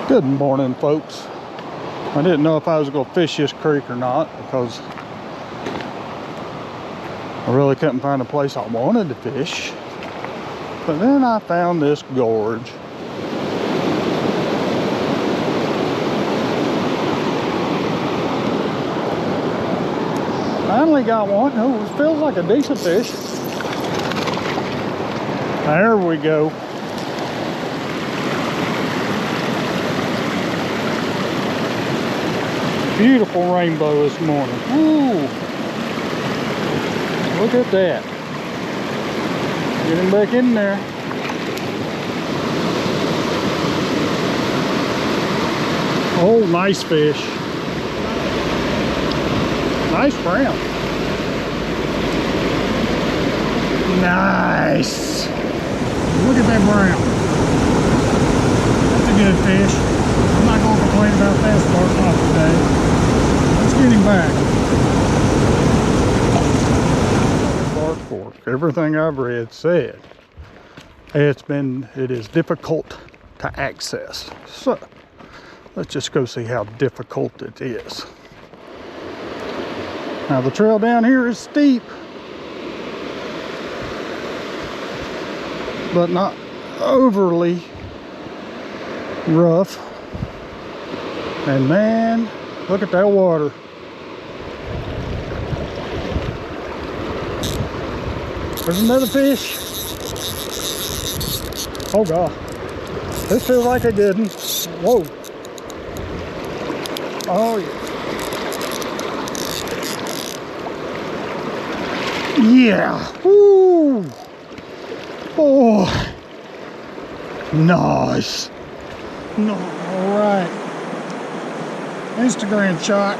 Good morning, folks. I didn't know if I was going to fish this creek or not because I really couldn't find a place I wanted to fish. But then I found this gorge. Finally got one. Oh, it feels like a decent fish. There we go. Beautiful rainbow this morning. Ooh, look at that. Get him back in there. Oh, nice fish. Nice brown. Nice. Look at that brown. That's a good fish. I'm not going to complain about that starting off today. Let's get him back. Bark Fork. Everything I've read said it is difficult to access. So let's just go see how difficult it is. Now the trail down here is steep, but not overly rough. And man, look at that water. There's another fish. Oh God, this feels like a good one. Whoa. Oh yeah. Yeah. Woo. Oh. Nice. No. All right. Instagram shot.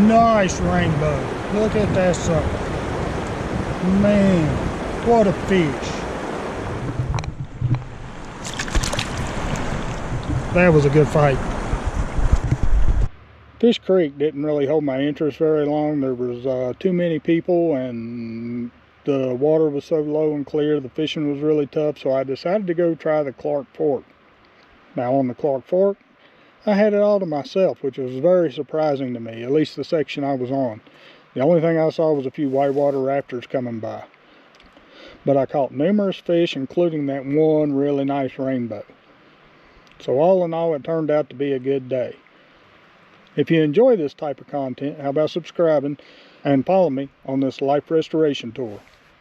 Nice rainbow. Look at that sucker. Man, what a fish. That was a good fight. Fish Creek didn't really hold my interest very long. There was too many people and the water was so low and clear. The fishing was really tough, so I decided to go try the Clark Fork. Now on the Clark Fork, I had it all to myself, which was very surprising to me, at least the section I was on. The only thing I saw was a few whitewater raptors coming by. But I caught numerous fish, including that one really nice rainbow. So all in all, it turned out to be a good day. If you enjoy this type of content, how about subscribing and follow me on this life restoration tour.